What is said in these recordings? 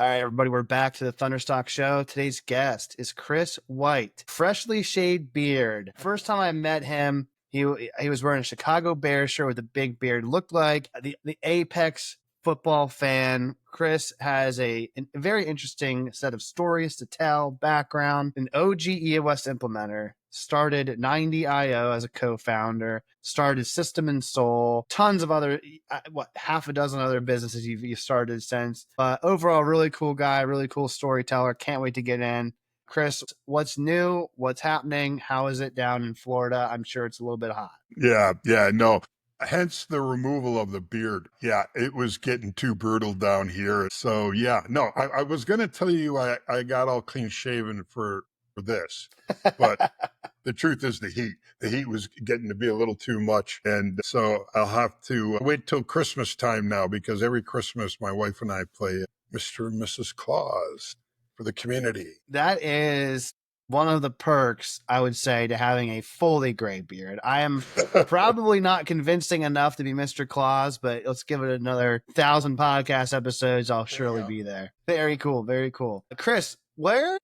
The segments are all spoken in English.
All right, everybody, we're back to the Thunderstock Show. Today's guest is Chris White, freshly shaved beard. First time I met him, he was wearing a Chicago Bears shirt with a big beard. Looked like the apex football fan. Chris has a very interesting set of stories to tell, background, an OG EOS implementer, started 90IO as a co-founder, started System and Soul, tons of other, half a dozen other businesses you've started since. But overall, really cool guy, really cool storyteller. Can't wait to get in. Chris, what's new? What's happening? How is it down in Florida? I'm sure it's a little bit hot. Yeah, no. Hence the removal of the beard. Yeah, it was getting too brutal down here. So yeah, no, I was going to tell you I got all clean shaven for this, but the truth is the heat. The heat was getting to be a little too much. And so I'll have to wait till Christmas time now, because every Christmas my wife and I play Mr. and Mrs. Claus for the community. That is one of the perks, I would say, to having a fully gray beard. I am probably not convincing enough to be Mr. Claus, but let's give it another 1,000 podcast episodes. I'll surely be there. Very cool. Very cool. Chris, where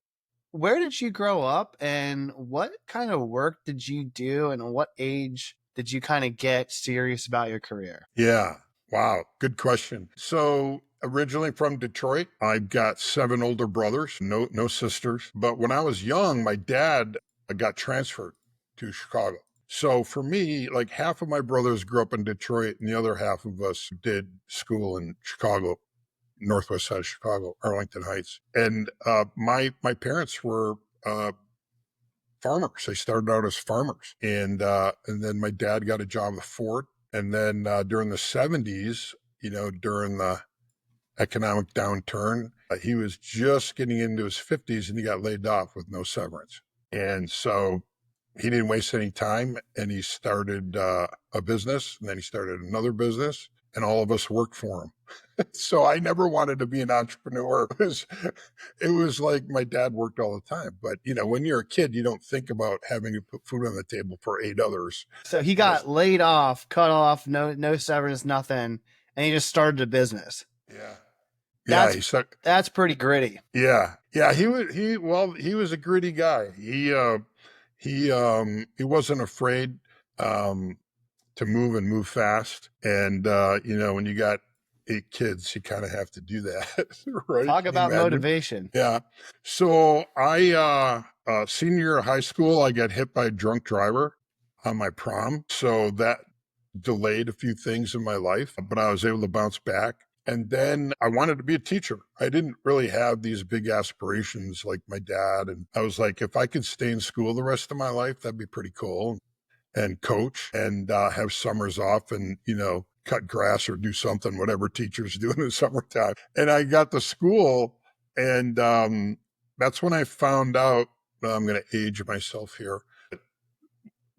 did you grow up, and what kind of work did you do, and at what age did you kind of get serious about your career? Yeah. Wow. Good question. So originally from Detroit, I've got 7 older brothers, no sisters. But when I was young, my dad got transferred to Chicago. So for me, like half of my brothers grew up in Detroit and the other half of us did school in Chicago, northwest side of Chicago, Arlington Heights. And my parents were farmers. They started out as farmers. And then my dad got a job with Ford. And then during the 70s, during the economic downturn, he was just getting into his 50s and he got laid off with no severance. And so he didn't waste any time, and he started a business, and then he started another business, and all of us worked for him. So I never wanted to be an entrepreneur. It was like my dad worked all the time. But, when you're a kid, you don't think about having to put food on the table for 8 others. So he got laid off, cut off, no severance, nothing, and he just started a business. Yeah. That's pretty gritty. Yeah. He was a gritty guy. He wasn't afraid to move fast. And when you got 8 kids, you kind of have to do that, right? Talk about motivation. Yeah. So senior year of high school, I got hit by a drunk driver on my prom. So that delayed a few things in my life, but I was able to bounce back. And then I wanted to be a teacher. I didn't really have these big aspirations like my dad. And I was like, if I could stay in school the rest of my life, that'd be pretty cool. And coach and have summers off and, cut grass or do something, whatever teachers do in the summertime. And I got to school, and that's when I found out, I'm going to age myself here.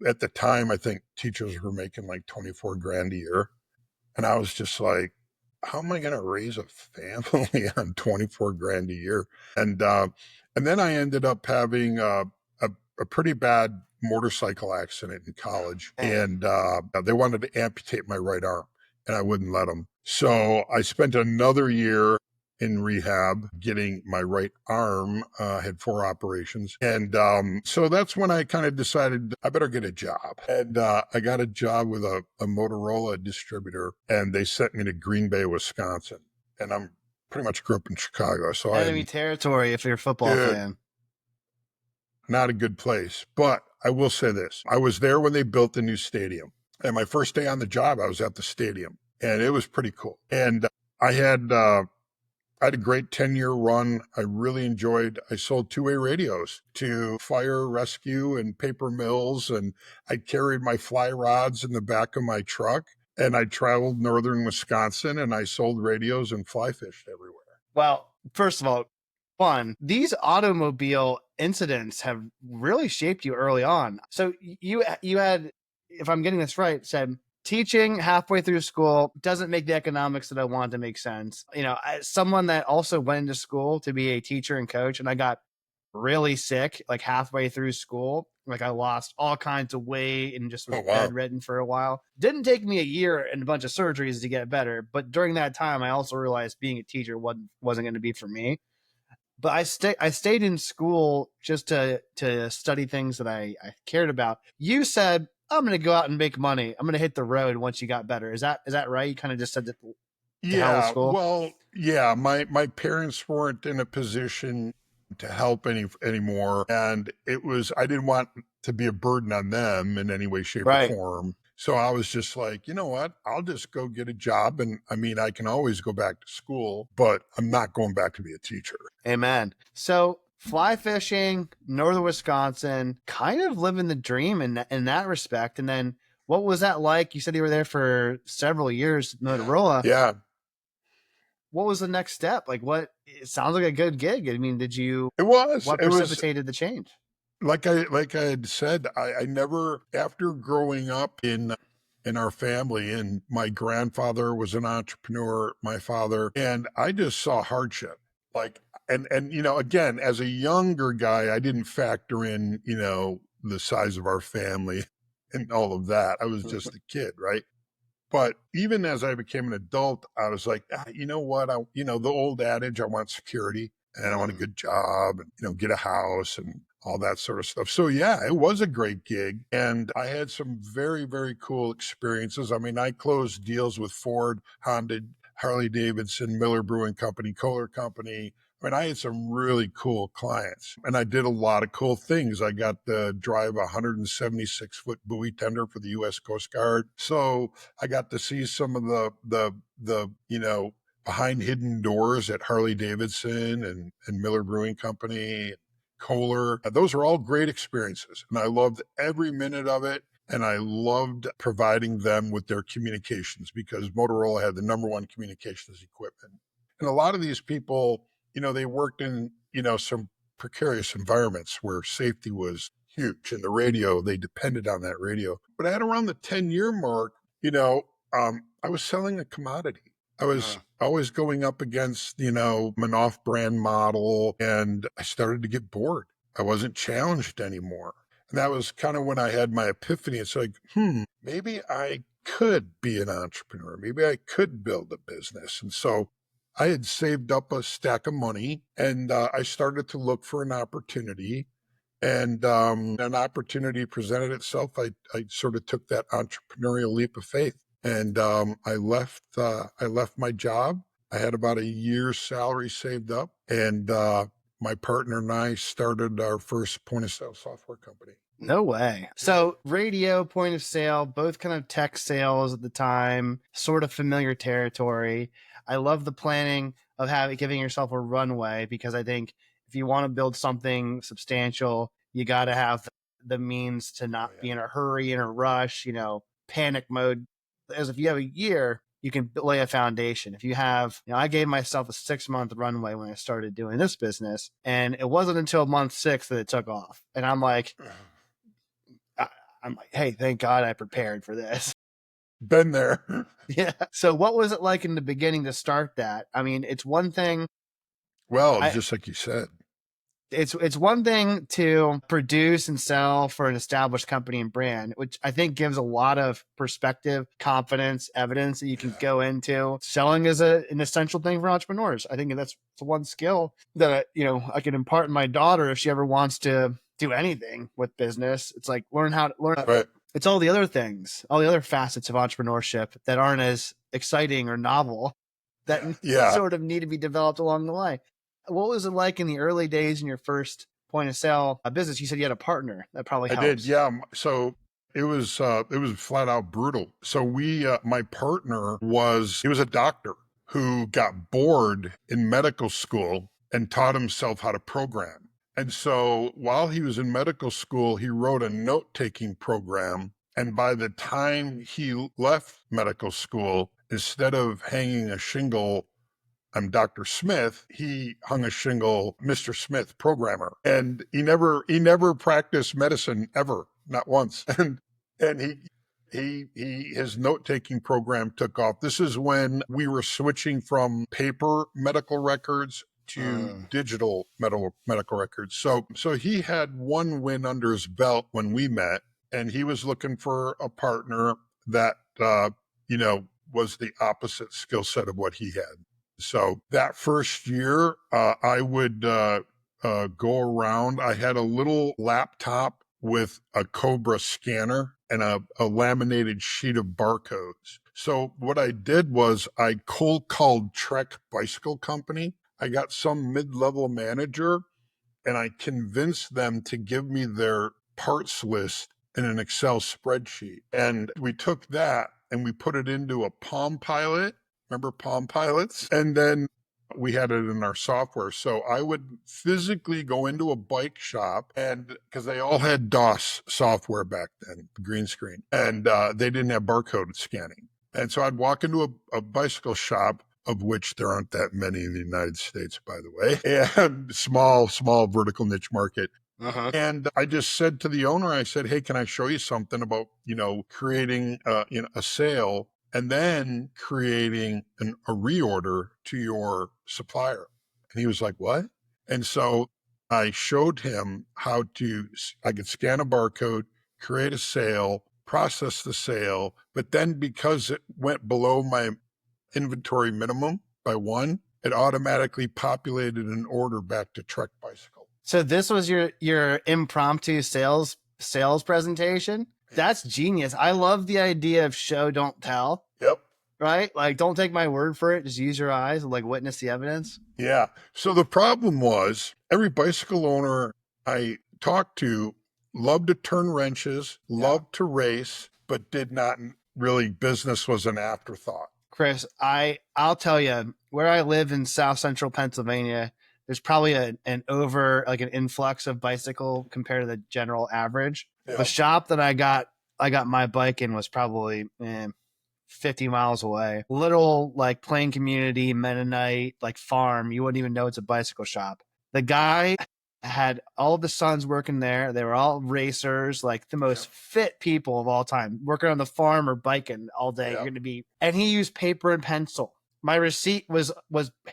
At the time, I think teachers were making like 24 grand a year. And I was just like, how am I going to raise a family on 24 grand a year? And then I ended up having a pretty bad motorcycle accident in college, and they wanted to amputate my right arm, and I wouldn't let them. So I spent another year in rehab getting my right arm, had 4 operations. And so that's when I kind of decided I better get a job. And I got a job with a Motorola distributor, and they sent me to Green Bay, Wisconsin. And I'm pretty much grew up in Chicago. So enemy territory if you're a football fan. Not a good place. But I will say this. I was there when they built the new stadium. And my first day on the job, I was at the stadium. And it was pretty cool. And I had a great 10-year run. I really enjoyed, I sold 2-way radios to fire, rescue, and paper mills. And I carried my fly rods in the back of my truck. And I traveled northern Wisconsin, and I sold radios and fly fished everywhere. Well, first of all, these automobile incidents have really shaped you early on. So you had, if I'm getting this right, said teaching halfway through school doesn't make the economics that I want to make sense. As someone that also went into school to be a teacher and coach, and I got really sick, like halfway through school. Like I lost all kinds of weight and just was Oh, wow. bedridden for a while. Didn't take me a year and a bunch of surgeries to get better. But during that time, I also realized being a teacher wasn't going to be for me. But I stayed in school just to study things that I cared about. You said, I'm going to go out and make money. I'm going to hit the road once you got better. Is that right? You kind of just said that to hell with Yeah, school? well, yeah, my parents weren't in a position to help anymore, and I didn't want to be a burden on them in any way, shape, or Right. form. So I was just like, you know what? I'll just go get a job, and I mean, I can always go back to school, but I'm not going back to be a teacher. Amen. So fly fishing, northern Wisconsin, kind of living the dream in that respect. And then what was that like? You said you were there for several years, Motorola. Yeah, What was the next step? Like it sounds like a good gig. I mean, it was. what It was precipitated the change? like I had said, I never, after growing up in our family, and my grandfather was an entrepreneur, my father, and I just saw hardship. Like, and again, as a younger guy, I didn't factor in, the size of our family and all of that. I was just a kid, right? But even as I became an adult, I was like, you know what? The old adage, I want security and I want a good job and, get a house and all that sort of stuff. So yeah, it was a great gig. And I had some very, very cool experiences. I mean, I closed deals with Ford, Honda, Harley Davidson, Miller Brewing Company, Kohler Company. I mean, I had some really cool clients and I did a lot of cool things. I got to drive a 176-foot buoy tender for the U.S. Coast Guard. So I got to see some of the behind hidden doors at Harley Davidson and Miller Brewing Company, Kohler. Those are all great experiences. And I loved every minute of it. And I loved providing them with their communications because Motorola had the number one communications equipment. And a lot of these people, they worked in, some precarious environments where safety was huge. And the radio, they depended on that radio. But at around the 10-year mark, I was selling a commodity. I was always going up against, an off-brand model, and I started to get bored. I wasn't challenged anymore. And that was kind of when I had my epiphany. It's like, maybe I could be an entrepreneur. Maybe I could build a business. And so I had saved up a stack of money, and I started to look for an opportunity. And an opportunity presented itself. I sort of took that entrepreneurial leap of faith, and I left my job. I had about a year's salary saved up, and my partner and I started our first point of sale software company. No way. So radio, point of sale, both kind of tech sales at the time, sort of familiar territory. I love the planning of giving yourself a runway because I think if you want to build something substantial, you got to have the means to not be in a hurry, in a rush, panic mode. As if you have a year, you can lay a foundation. If you have, I gave myself a 6-month runway when I started doing this business, and it wasn't until month 6 that it took off. And I'm like, hey, thank God I prepared for this. Been there. Yeah. So what was it like in the beginning to start that? I mean, it's one thing. Well, just like you said. It's one thing to produce and sell for an established company and brand, which I think gives a lot of perspective, confidence, evidence that you can go into. Selling is an essential thing for entrepreneurs. I think that's one skill that I can impart in my daughter if she ever wants to do anything with business. It's like learn. Right. It's all the other things, all the other facets of entrepreneurship that aren't as exciting or novel that sort of need to be developed along the way. What was it like in the early days in your first point of sale business? You said you had a partner. That probably helps. I did, yeah. So it was flat out brutal. So my partner he was a doctor who got bored in medical school and taught himself how to program. And so while he was in medical school, he wrote a note-taking program. And by the time he left medical school, instead of hanging a shingle, I'm Dr. Smith, he hung a shingle, Mr. Smith, programmer. And he never practiced medicine ever, not once. And his note-taking program took off. This is when we were switching from paper medical records to digital medical records. So he had one win under his belt when we met, and he was looking for a partner that, was the opposite skill set of what he had. So that first year, I would go around. I had a little laptop with a Cobra scanner and a laminated sheet of barcodes. So what I did was I cold called Trek Bicycle Company. I got some mid-level manager and I convinced them to give me their parts list in an Excel spreadsheet. And we took that and we put it into a Palm Pilot. Remember Palm Pilots? And then we had it in our software. So I would physically go into a bike shop, and because they all had DOS software back then, green screen, and they didn't have barcode scanning. And so I'd walk into a bicycle shop, of which there aren't that many in the United States, by the way, and small vertical niche market. Uh-huh. And I just said to the owner, I said, hey, can I show you something about, creating, a sale and then creating a reorder to your supplier? And he was like, what? And so I showed him how I could scan a barcode, create a sale, process the sale, but then because it went below my inventory minimum by one, it automatically populated an order back to Trek Bicycle. So this was your impromptu sales presentation? That's genius. I love the idea of show, don't tell. Yep. Right? Like, don't take my word for it. Just use your eyes and witness the evidence. Yeah. So the problem was every bicycle owner I talked to loved to turn wrenches, loved to race, but did not really, business was an afterthought. Chris, I'll tell you, where I live in South Central Pennsylvania, there's probably an influx of bicycle compared to the general average. Yeah. The shop that I got my bike in was probably 50 miles away. Little plain community, Mennonite, farm. You wouldn't even know it's a bicycle shop. The guy had all of the sons working there. They were all racers, the most fit people of all time, working on the farm or biking all day. You're going to be, and he used paper and pencil. My receipt was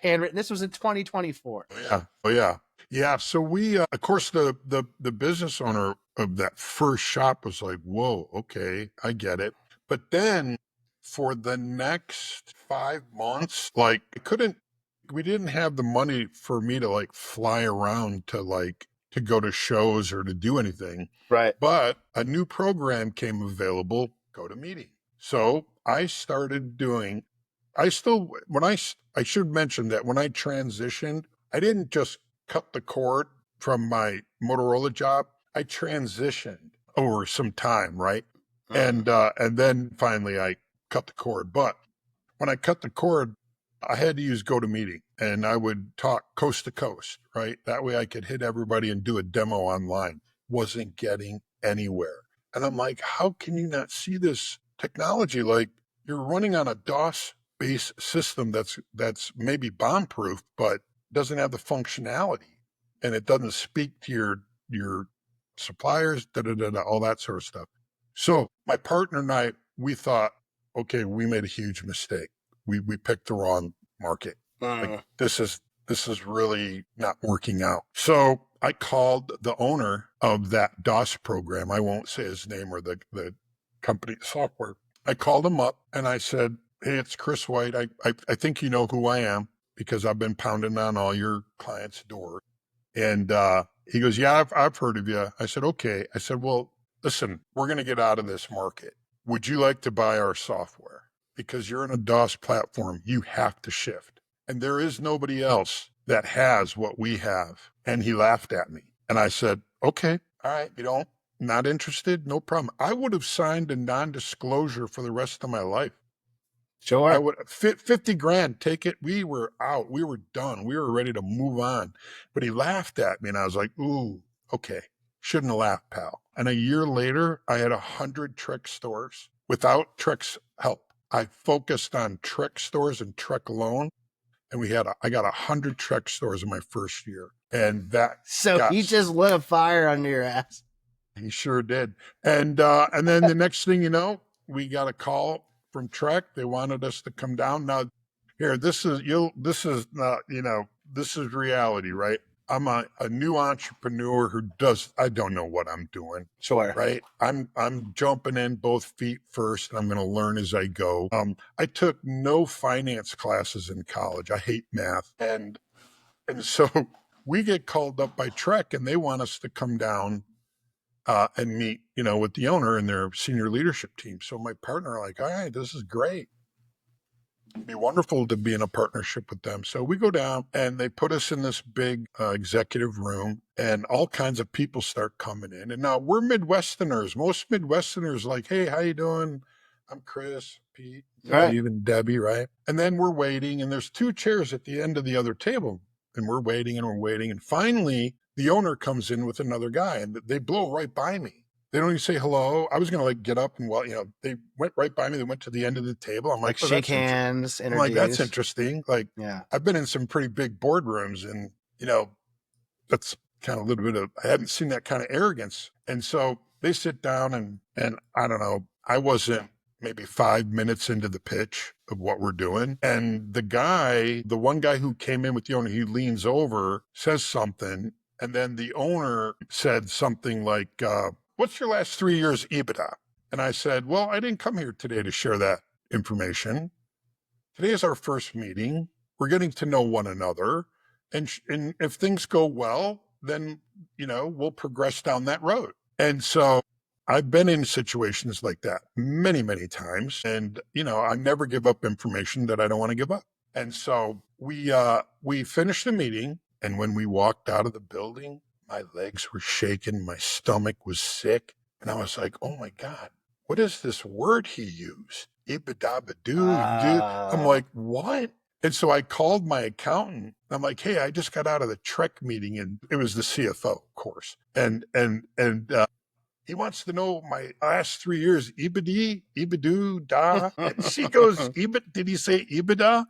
handwritten. This was in 2024. Oh yeah. Yeah. So we, of course, the business owner of that first shop was like, whoa, okay, I get it. But then for the next 5 months, we didn't have the money for me to fly around to go to shows or to do anything. Right. But a new program came available, GoToMeeting. So I started doing, I should mention that when I transitioned, I didn't just cut the cord from my Motorola job. I transitioned over some time, right? And then finally I cut the cord. But when I cut the cord, I had to use GoToMeeting, and I would talk coast to coast, right? That way I could hit everybody and do a demo online. Wasn't getting anywhere. And I'm like, how can you not see this technology? You're running on a DOS-based system that's maybe bomb-proof, but doesn't have the functionality, and it doesn't speak to your suppliers, all that sort of stuff. So my partner and I, we thought, okay, we made a huge mistake. We picked the wrong market. This is really not working out. So I called the owner of that DOS program. I won't say his name or the company software. I called him up and I said, hey, it's Chris White. I think you know who I am because I've been pounding on all your clients' doors. And he goes, yeah, I've heard of you. I said, okay. I said, well, listen, we're going to get out of this market. Would you like to buy our software? Because you're in a DOS platform, you have to shift. And there is nobody else that has what we have. And he laughed at me. And I said, okay, all right, not interested, no problem. I would have signed a non-disclosure for the rest of my life. Sure. I would 50 grand, take it. We were out. We were done. We were ready to move on. But he laughed at me and I was like, ooh, okay. Shouldn't have laughed, pal. And a year later, I had 100 Trek stores without Trek's help. I focused on Trek stores and Trek alone. And I got 100 Trek stores in my first year. And he just lit a fire under your ass. He sure did. And then the next thing you know, we got a call from Trek. They wanted us to come down. Now, here, this is this is reality, right? I'm a new entrepreneur I don't know what I'm doing. Sure. Right. I'm jumping in both feet first, and I'm going to learn as I go. I took no finance classes in college. I hate math. And so we get called up by Trek, and they want us to come down and meet, with the owner and their senior leadership team. So my partner are like, all right, this is great. It'd be wonderful to be in a partnership with them. So we go down and they put us in this big executive room, and all kinds of people start coming in. And now we're Midwesterners. Most Midwesterners like, hey, how you doing? I'm Chris, Pete, Right. Steve, and Debbie, right? And then we're waiting, and there's 2 chairs at the end of the other table. And we're waiting and we're waiting. And finally, the owner comes in with another guy, and they blow right by me. They don't even say hello. I was going to get up and, they went right by me. They went to the end of the table. I'm like, shake hands, I'm like, that's introduce. interesting. Yeah. I've been in some pretty big boardrooms, and, that's kind of a little bit of, I hadn't seen that kind of arrogance. And so they sit down, and I don't know, I wasn't maybe 5 minutes into the pitch of what we're doing. And the one guy who came in with the owner, he leans over, says something. And then the owner said something like, what's your last 3 years EBITDA? And I said, well, I didn't come here today to share that information. Today is our first meeting. We're getting to know one another. And if things go well, then, we'll progress down that road. And so I've been in situations like that many, many times. And, I never give up information that I don't want to give up. And so we finished the meeting. And when we walked out of the building, my legs were shaking. My stomach was sick. And I was like, oh my God, what is this word he used? Ibidabadoo. I'm like, what? And so I called my accountant. I'm like, hey, I just got out of the Trek meeting, and it was the CFO, of course. And he wants to know my last 3 years, Ibidoo, da. And she goes, did he say Ibida?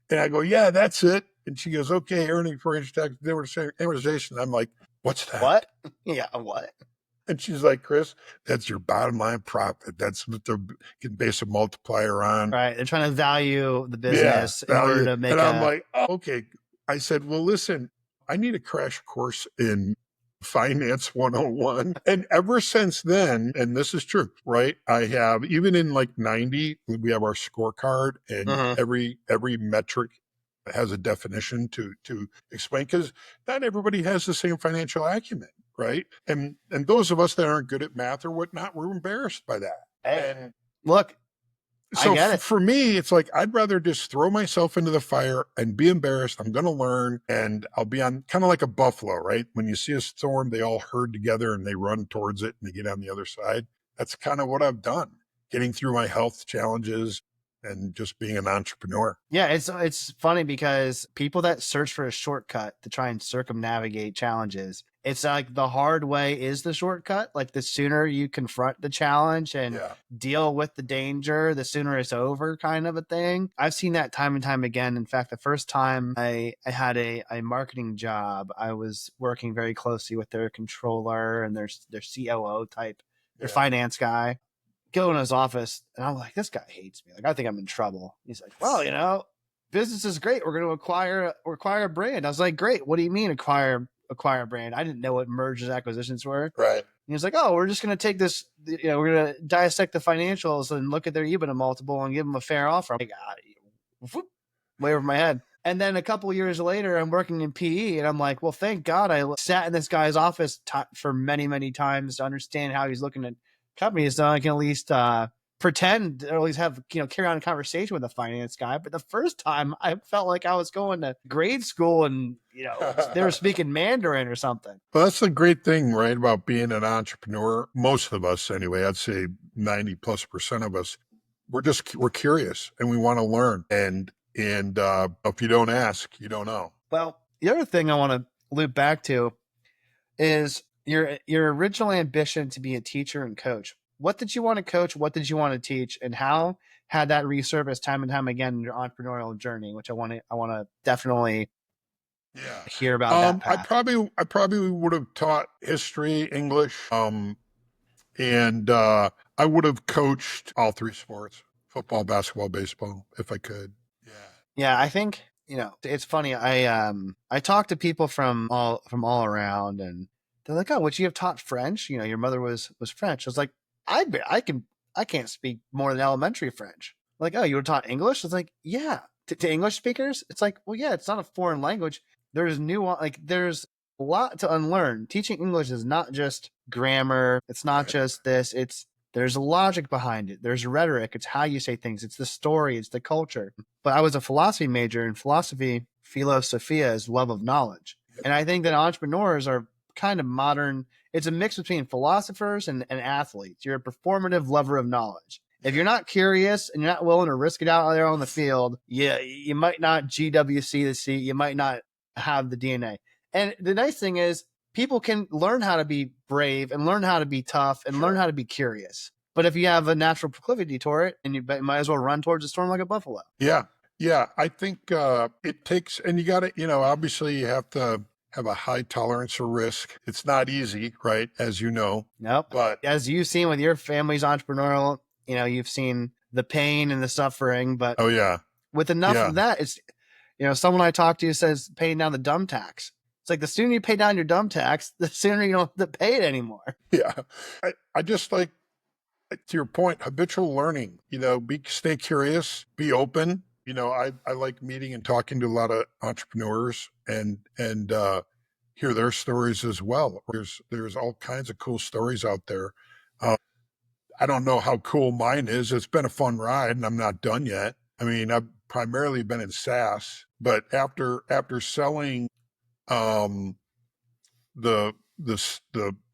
And I go, yeah, that's it. And she goes, okay, earning for tax amortization. I'm like, what's that? What? Yeah, what? And she's like, Chris, that's your bottom line profit. That's what they can base a multiplier on. Right. They're trying to value the business in order to make and I'm like, oh, okay. I said, well, listen, I need a crash course in Finance 101. And ever since then, and this is true, right? I have, even in 90, we have our scorecard, and every metric has a definition to explain, because not everybody has the same financial acumen, right? And those of us that aren't good at math or whatnot, we're embarrassed by that. Hey, and look, so I get it. for me, it's like, I'd rather just throw myself into the fire and be embarrassed. I'm going to learn, and I'll be on, kind of like a buffalo, right? When you see a storm, they all herd together and they run towards it and they get on the other side. That's kind of what I've done, getting through my health challenges and just being an entrepreneur. Yeah, it's funny because people that search for a shortcut to try and circumnavigate challenges, it's like the hard way is the shortcut. Like, the sooner you confront the challenge and deal with the danger, the sooner it's over, kind of a thing. I've seen that time and time again. In fact, the first time I had a marketing job, I was working very closely with their controller and their COO type, their finance guy. Go in his office, and I'm like, this guy hates me. Like, I think I'm in trouble. He's like, well, business is great. We're going to acquire a brand. I was like, great. What do you mean acquire a brand? I didn't know what mergers acquisitions were. Right. And he was like, oh, we're just going to take this, we're going to dissect the financials and look at their EBITDA multiple and give them a fair offer. I'm like, way over my head. And then a couple of years later, I'm working in PE, and I'm like, well, thank God I sat in this guy's office for many, many times to understand how he's looking at companies, so I can at least pretend, or at least have, carry on a conversation with a finance guy. But the first time, I felt like I was going to grade school and, they were speaking Mandarin or something. Well, that's the great thing, right, about being an entrepreneur. Most of us, anyway, I'd say 90+% of us, we're curious and we want to learn. And if you don't ask, you don't know. Well, the other thing I want to loop back to is your original ambition to be a teacher and coach. What did you want to coach? What did you want to teach? And how had that resurfaced time and time again in your entrepreneurial journey, which I want to definitely hear about that path. I probably would have taught history, English, and I would have coached all 3 sports: football, basketball, baseball, if I could. Yeah, I think it's funny. I talk to people from all around, and they're like, "Oh, would you have taught French? Your mother was French." I was like, I can't speak more than elementary French." Like, "Oh, you would have taught English?" I was like, "Yeah." To English speakers, it's like, well, yeah, it's not a foreign language. There's a lot to unlearn. Teaching English is not just grammar. It's not just this. There's logic behind it. There's rhetoric. It's how you say things. It's the story. It's the culture. But I was a philosophy major, and philosophy, philosophia, is love of knowledge. And I think that entrepreneurs are kind of modern. It's a mix between philosophers and athletes. You're a performative lover of knowledge. If you're not curious and you're not willing to risk it out there on the field, you might not GWC the seat. You might not have the DNA. And the nice thing is, people can learn how to be brave and learn how to be tough and learn how to be curious. But if you have a natural proclivity toward it, and you might as well run towards the storm like a buffalo. Yeah. Yeah. I think it takes, and you got to, obviously you have to have a high tolerance for risk. It's not easy, right? As you know. Nope. But as you've seen with your family's entrepreneurial, you've seen the pain and the suffering. But oh yeah, with enough of that, it's, someone I talked to says paying down the dumb tax. It's like the sooner you pay down your dumb tax, the sooner you don't have to pay it anymore. Yeah. I just like, to your point, habitual learning, stay curious, be open. I like meeting and talking to a lot of entrepreneurs and hear their stories as well. There's all kinds of cool stories out there. I don't know how cool mine is. It's been a fun ride and I'm not done yet. I mean, I've primarily been in SaaS, but after selling the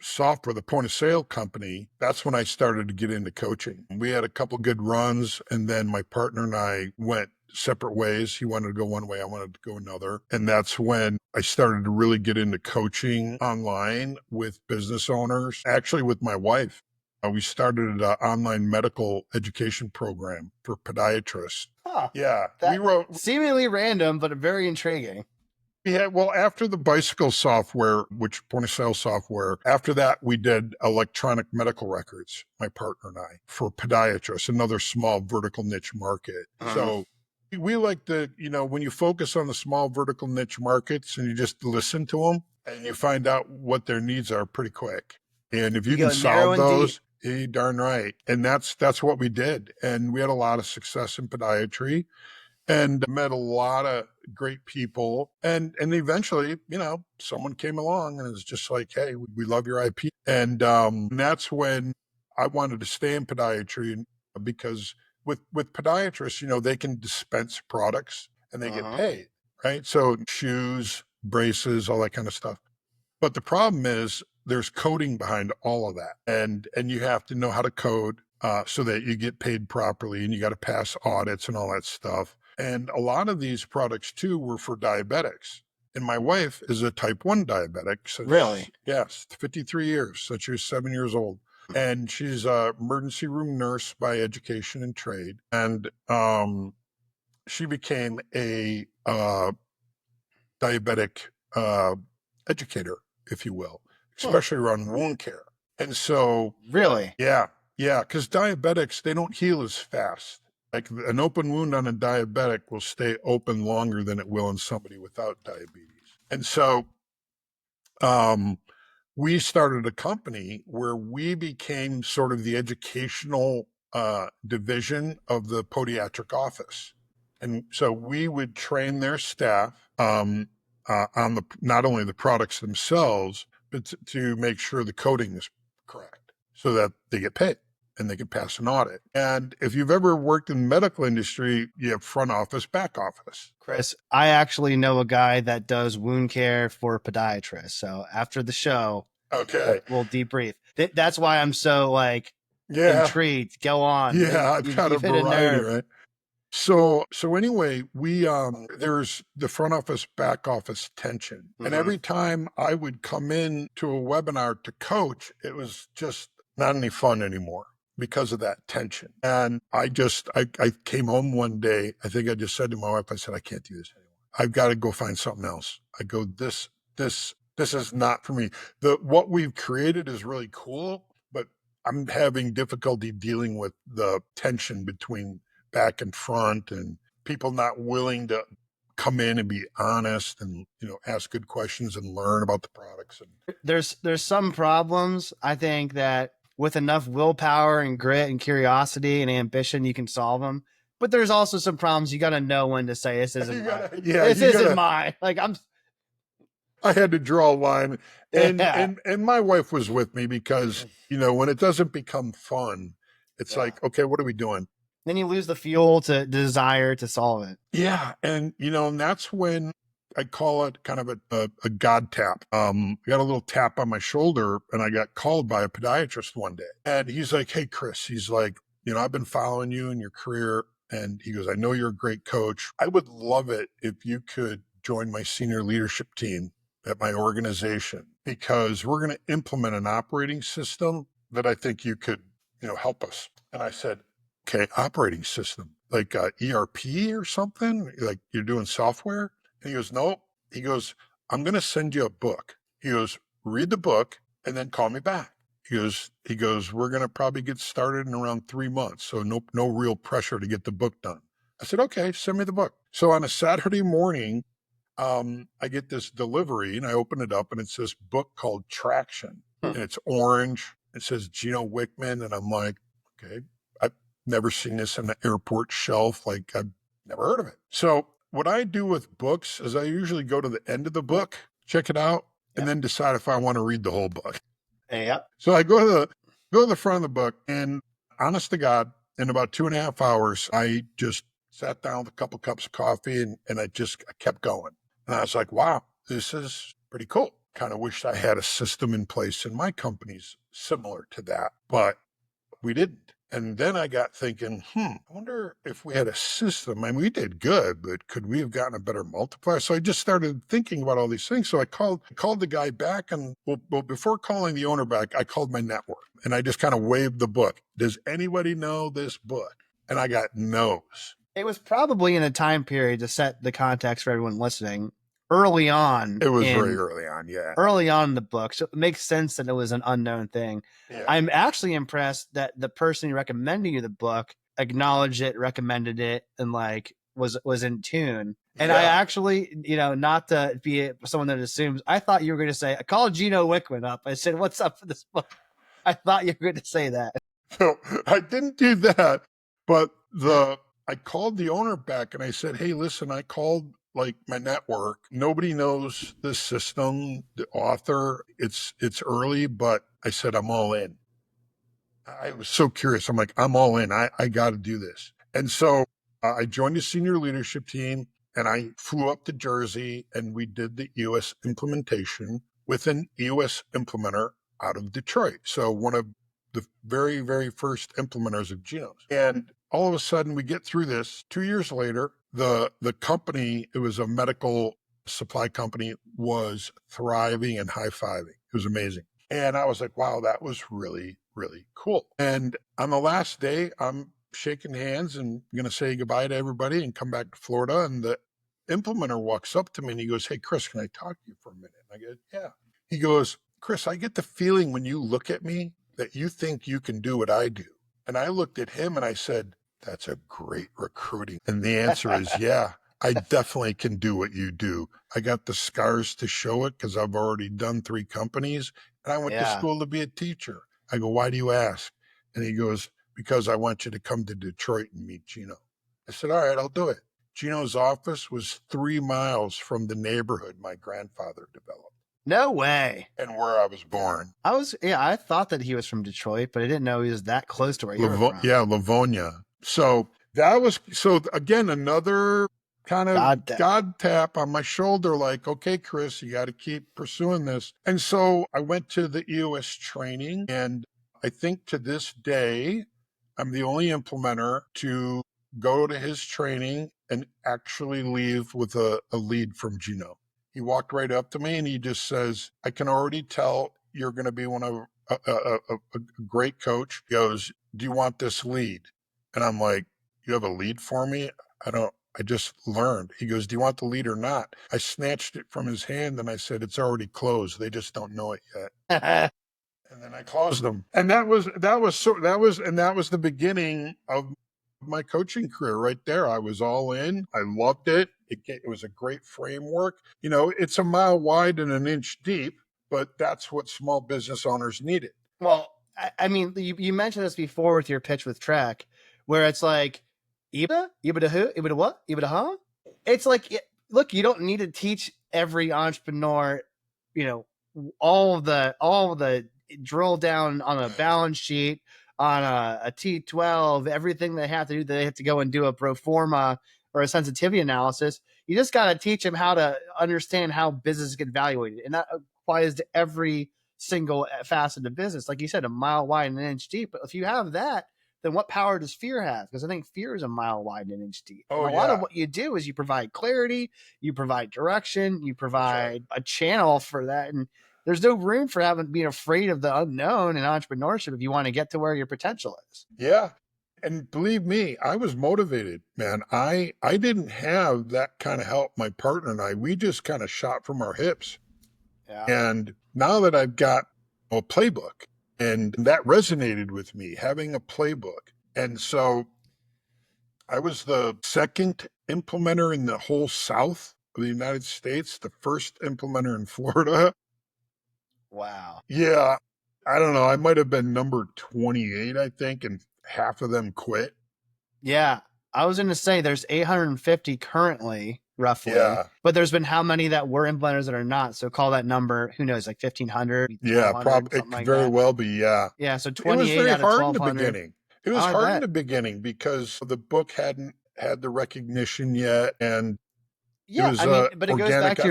software, the point of sale company, that's when I started to get into coaching. We had a couple good runs, and then my partner and I went separate ways. He wanted to go one way, I wanted to go another. And that's when I started to really get into coaching online with business owners, actually with my wife. We started an online medical education program for podiatrists. Huh. Yeah. We wrote seemingly random, but very intriguing. Yeah, well, after the bicycle software, which point of sale software, after that, we did electronic medical records, my partner and I, for podiatrists, another small vertical niche market. So we like to, when you focus on the small vertical niche markets and you just listen to them and you find out what their needs are pretty quick. And if you can solve those, you're darn right. And that's what we did. And we had a lot of success in podiatry. And met a lot of great people. And eventually, someone came along and was just like, hey, we love your IP. And that's when I wanted to stay in podiatry, because with podiatrists, they can dispense products and they get paid, right? So shoes, braces, all that kind of stuff. But the problem is there's coding behind all of that. And you have to know how to code so that you get paid properly, and you got to pass audits and all that stuff. And a lot of these products too were for diabetics. And my wife is a type 1 diabetic. Really? Yes, 53 years, since she was 7 years old. And she's a emergency room nurse by education and trade. And she became a diabetic educator, if you will, especially around wound care. And so... Really? Yeah, because diabetics, they don't heal as fast. Like an open wound on a diabetic will stay open longer than it will in somebody without diabetes. And so we started a company where we became sort of the educational division of the podiatric office. And so we would train their staff on not only the products themselves, but to make sure the coding is correct so that they get paid and they can pass an audit. And if you've ever worked in the medical industry, you have front office, back office. Chris, I actually know a guy that does wound care for podiatrists. So after the show, we'll debrief. That's why I'm so intrigued. Go on. Yeah, I've got a variety, right? So anyway, we there's the front office, back office tension. And every time I would come in to a webinar to coach, it was just not any fun anymore because of that tension. And I came home one day. I think I just said to my wife, I said, I can't do this anymore. I've got to go find something else. I go, this is not for me. What we've created is really cool, but I'm having difficulty dealing with the tension between back and front and people not willing to come in and be honest and, ask good questions and learn about the products. And There's some problems, I think, that with enough willpower and grit and curiosity and ambition, you can solve them. But there's also some problems you got to know when to say, this isn't mine. This isn't mine. Like I had to draw a line, and Yeah. and my wife was with me because when it doesn't become fun, it's like, okay, what are we doing? Then you lose the fuel to desire to solve it. Yeah, and and that's when I call it kind of a God tap. I got a little tap on my shoulder, and I got called by a podiatrist one day, and he's like, "Hey, Chris," he's like, "I've been following you in your career," and he goes, "I know you're a great coach. I would love it if you could join my senior leadership team at my organization, because we're going to implement an operating system that I think you could, help us." And I said, "Okay, operating system, like ERP or something? Like you're doing software?" And he goes, "No." He goes, "I'm going to send you a book." He goes, "Read the book and then call me back." He goes, "We're going to probably get started in around 3 months. So no real pressure to get the book done." I said, "Okay, send me the book." So on a Saturday morning, I get this delivery and I open it up and it's this book called Traction, and it's orange. It says Gino Wickman. And I'm like, okay, I've never seen this on the airport shelf. Like I've never heard of it. So what I do with books is I usually go to the end of the book, check it out, and then decide if I want to read the whole book. Yep. So I go to the front of the book, and honest to God, in about 2.5 hours, I just sat down with a couple cups of coffee and I kept going. And I was like, wow, this is pretty cool. Kind of wished I had a system in place in my companies similar to that, but we didn't. And then I got thinking, I wonder if we had a system. I mean, we did good, but could we have gotten a better multiplier? So I just started thinking about all these things. So I called the guy back, and well, before calling the owner back, I called my network and I just kind of waved the book. "Does anybody know this book?" And I got no's. It was probably in a time period, to set the context for everyone listening, early on. It was very early on, yeah. Early on in the book. So it makes sense that it was an unknown thing. Yeah. I'm actually impressed that the person recommending you the book acknowledged it, recommended it, and like was in tune. And I actually, not to be someone that assumes, I thought you were going to say, I called Gino Wickman up. I said, "What's up for this book?" I thought you were going to say that. So I didn't do that, but I called the owner back and I said, "Hey, listen, I called like my network. Nobody knows this system, the author. It's early, but," I said, "I'm all in." I was so curious. I'm like, "I'm all in. I got to do this." And so I joined the senior leadership team and I flew up to Jersey and we did the EOS implementation with an EOS implementer out of Detroit. So one of the very, very first implementers of Gino's. And all of a sudden we get through this. 2 years later, the company, it was a medical supply company, was thriving and high-fiving. It was amazing. And I was like, wow, that was really, really cool. And on the last day, I'm shaking hands and going to say goodbye to everybody and come back to Florida. And the implementer walks up to me and he goes, "Hey, Chris, can I talk to you for a minute?" And I go, "Yeah." He goes, "Chris, I get the feeling when you look at me that you think you can do what I do." And I looked at him and I said, "That's a great recruiting." And the answer is, yeah, I definitely can do what you do. I got the scars to show it because I've already done 3 companies and I went to school to be a teacher. I go, "Why do you ask?" And he goes, "Because I want you to come to Detroit and meet Gino." I said, "All right, I'll do it." Gino's office was 3 miles from the neighborhood my grandfather developed. No way. And where I was born. I thought that he was from Detroit, but I didn't know he was that close to where you were from. Yeah, Livonia. So again, another kind of God tap on my shoulder, like, "Okay, Chris, you got to keep pursuing this." And so I went to the EOS training, and I think to this day, I'm the only implementer to go to his training and actually leave with a lead from Gino. He walked right up to me and he just says, "I can already tell you're going to be a great coach." He goes, "Do you want this lead?" And I'm like, "You have a lead for me? I just learned." He goes, "Do you want the lead or not?" I snatched it from his hand and I said, "It's already closed. They just don't know it yet." And then I closed them. And that was the beginning of my coaching career right there. I was all in. I loved it. It was a great framework. It's a mile wide and an inch deep, but that's what small business owners needed. Well, I mean, you mentioned this before with your pitch with Trek, where it's like, EBITDA who, EBITDA what, EBITDA huh? It's like, look, you don't need to teach every entrepreneur, you know, all the drill down on a balance sheet, on a T12, everything they have to do. They have to go and do a pro forma or a sensitivity analysis. You just got to teach them how to understand how business get evaluated, and that applies to every single facet of business. Like you said, a mile wide and an inch deep. But if you have that, then what power does fear have? Because I think fear is a mile wide and an inch deep. Oh, and a lot of yeah. what you do is you provide clarity, you provide direction, you That's right. provide a channel for that. And there's no room for being afraid of the unknown in entrepreneurship if you want to get to where your potential is. Yeah. And believe me, I was motivated, man. I didn't have that kind of help. My partner and I, we just kind of shot from our hips. Yeah. And now that I've got a playbook, and that resonated with me, having a playbook. And so I was the second implementer in the whole South of the United States, the first implementer in Florida. Wow. Yeah. I don't know. I might have been number 28, I think, and half of them quit. Yeah. I was going to say there's 850 currently, roughly. Yeah. But there's been how many that were implementers that are not? So call that number, who knows, like 1,500, Yeah, 1,200, it something could like very that. well be. Yeah. Yeah. So It was 28 very out of hard in the 1,200. beginning. It was I hard in bet. the beginning because the book hadn't had the recognition yet. And it Yeah, was I mean, but it goes organic back to effort.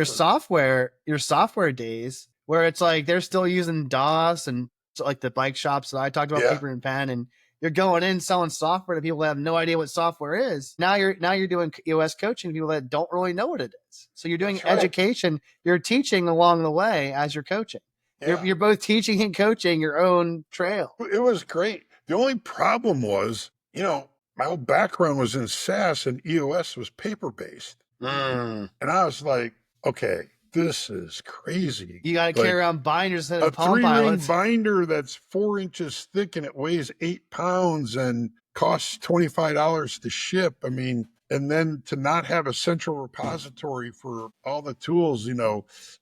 your software days where it's like they're still using DOS and so like the bike shops that I talked about, Yeah, paper and pen, and you're going in selling software to people that have no idea what software is. Now you're doing EOS coaching to people that don't really know what it is. So you're doing that's right. education, you're teaching along the way as you're coaching. You're Yeah. you're both teaching and coaching your own trail. It was great. The only problem was, my whole background was in SaaS and EOS was paper based. Mm. And I was like, okay, this is crazy. You got to carry Like around binders instead a of Palm 3-ring Pilots. binder that's 4 inches thick and it weighs 8 pounds and costs $25 to ship. I mean, and then to not have a central repository for all the tools,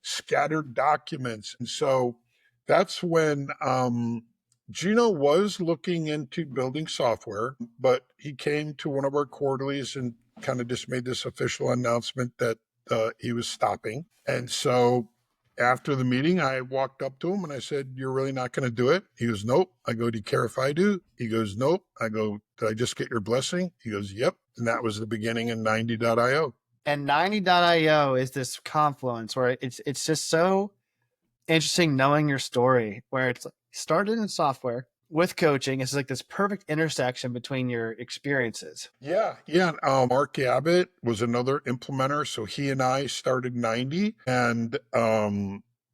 scattered documents. And so that's when Gino was looking into building software, but he came to one of our quarterlies and kind of just made this official announcement that he was stopping. And so after the meeting, I walked up to him and I said, "You're really not going to do it?" He goes, "Nope." I go, "Do you care if I do?" He goes, "Nope." I go, "Did I just get your blessing?" He goes, "Yep." And that was the beginning in 90.io. And 90.io is this confluence where it's just so interesting knowing your story, where it's started in software with coaching. It's like this perfect intersection between your experiences. Yeah. Yeah. Mark Abbott was another implementer. So he and I started 90 and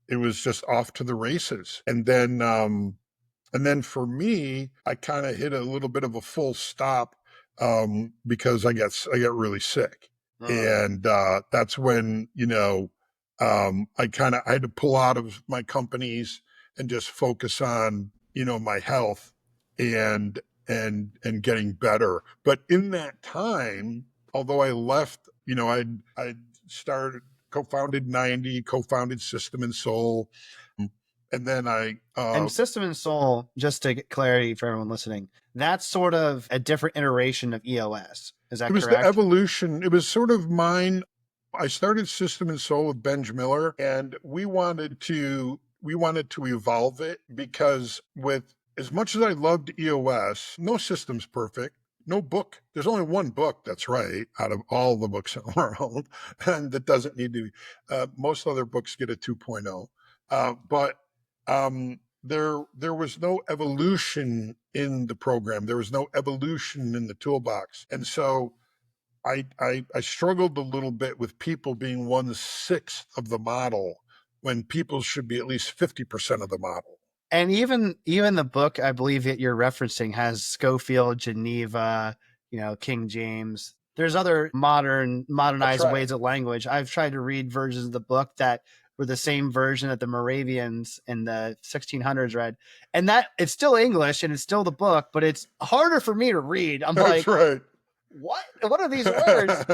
it was just off to the races. And then for me, I kind of hit a little bit of a full stop because I got really sick. And that's when, I had to pull out of my companies and just focus on, my health and and getting better. But in that time, although I left, I started co-founded 90, co-founded System and Soul. And then And System and Soul, just to get clarity for everyone listening, that's sort of a different iteration of EOS. Is it that was the correct? evolution. It was sort of mine. I started System and Soul with Benj Miller, and we wanted to evolve it because with as much as I loved EOS, no system's perfect. No book. There's only one book that's right out of all the books in the world, and that doesn't need to. Most other books get a 2.0, but there was no evolution in the program. There was no evolution in the toolbox, and so I struggled a little bit with people being 1/6 of the model when people should be at least 50% of the model. And even the book I believe that you're referencing has Schofield, Geneva, King James. There's other That's modernized right. ways of language. I've tried to read versions of the book that were the same version that the Moravians in the 1600s read, and that it's still English and it's still the book, but it's harder for me to read. I'm That's like, right. what are these words?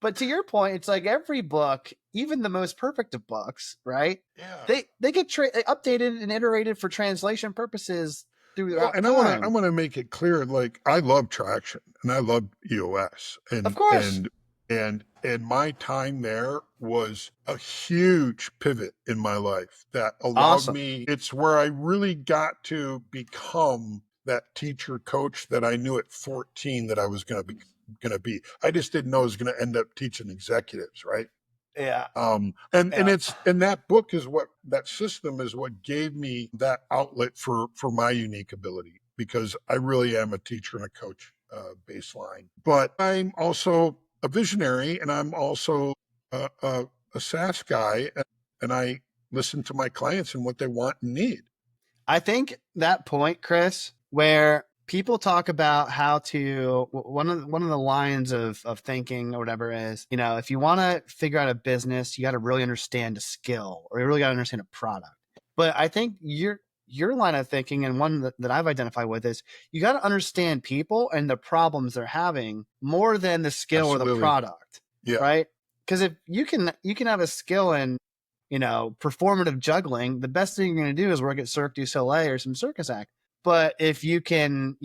But to your point, it's like every book, even the most perfect of books, right? Yeah. They get updated and iterated for translation purposes Well, throughout and I time. want to make it clear, like I love traction and I love EOS, Of course. and my time there was a huge pivot in my life that allowed Awesome. me. It's where I really got to become that teacher coach that I knew at 14 that I was going to be. I just didn't know I was going to end up teaching executives, right? Yeah. And Yeah. it's and that book is what that system is what gave me that outlet for my unique ability because I really am a teacher and a coach baseline. But I'm also a visionary and I'm also a SaaS guy and I listen to my clients and what they want and need. I think that point, Chris, where people talk about how to one of the lines of thinking or whatever is, if you want to figure out a business, you got to really understand a skill or you really got to understand a product. But I think your line of thinking and one that I've identified with is you got to understand people and the problems they're having more than the skill or the Absolutely. product, Yeah. right? Because if you can have a skill in performative juggling, the best thing you're going to do is work at Cirque du Soleil or some circus act. But if you can,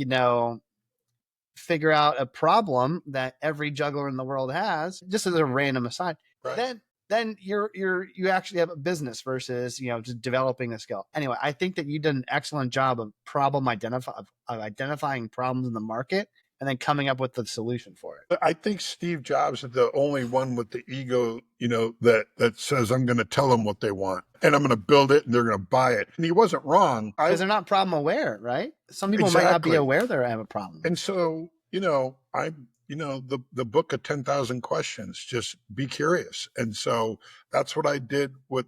figure out a problem that every juggler in the world has, just as a random aside, Right. then you actually have a business versus just developing a skill. Anyway, I think that you did an excellent job of identifying problems in the market and then coming up with the solution for it. I think Steve Jobs is the only one with the ego, that says I'm going to tell them what they want and I'm going to build it and they're going to buy it. And he wasn't wrong. Because they're not problem aware, right? Some people might not be Exactly. aware they have a problem. And so, the book of 10,000 questions, just be curious. And so that's what I did with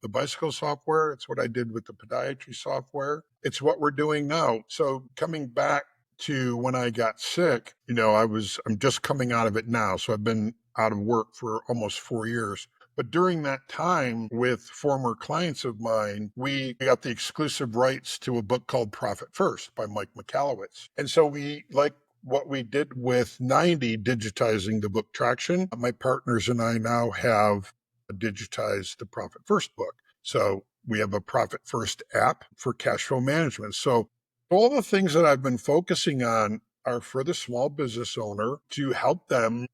the bicycle software. It's what I did with the podiatry software. It's what we're doing now. So coming back to when I got sick, I'm just coming out of it now. So I've been out of work for almost 4 years. But during that time with former clients of mine, we got the exclusive rights to a book called Profit First by Mike Michalowicz. And so we, like what we did with 90, digitizing the book Traction, my partners and I now have digitized the Profit First book. So we have a Profit First app for cash flow management. So all the things that I've been focusing on are for the small business owner to help them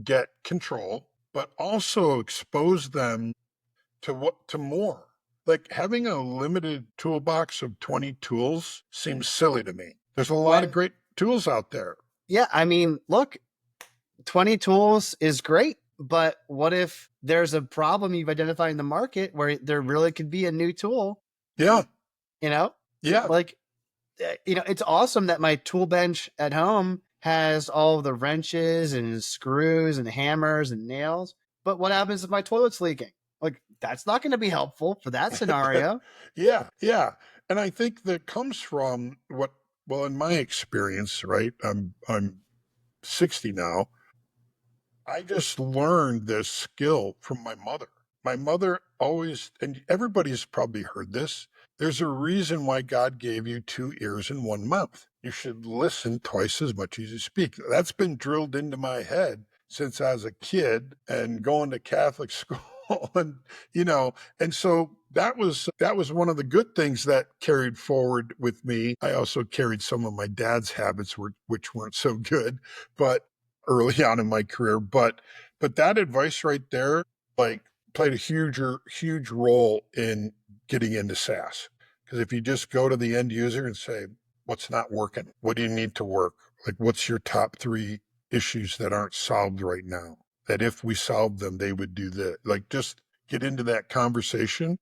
get control, but also expose them to more. Like having a limited toolbox of 20 tools seems silly to me. There's a lot of great tools out there. Yeah, I mean, look, 20 tools is great, but what if there's a problem you've identified in the market where there really could be a new tool? Yeah. Yeah. Like, it's awesome that my tool bench at home has all the wrenches and screws and hammers and nails. But what happens if my toilet's leaking? Like, that's not going to be helpful for that scenario. Yeah. Yeah. And I think that comes from well, in my experience, right? I'm 60 now. I just learned this skill from my mother. My mother always, and everybody's probably heard this, there's a reason why God gave you 2 ears and 1 mouth. You should listen twice as much as you speak. That's been drilled into my head since I was a kid and going to Catholic school. And, and so that was one of the good things that carried forward with me. I also carried some of my dad's habits, which weren't so good, but early on in my career. But that advice right there, like, played a huge role in getting into SaaS. Because if you just go to the end user and say, what's not working? What do you need to work? Like, what's your top 3 issues that aren't solved right now? That if we solved them, they would do that. Like, just get into that conversation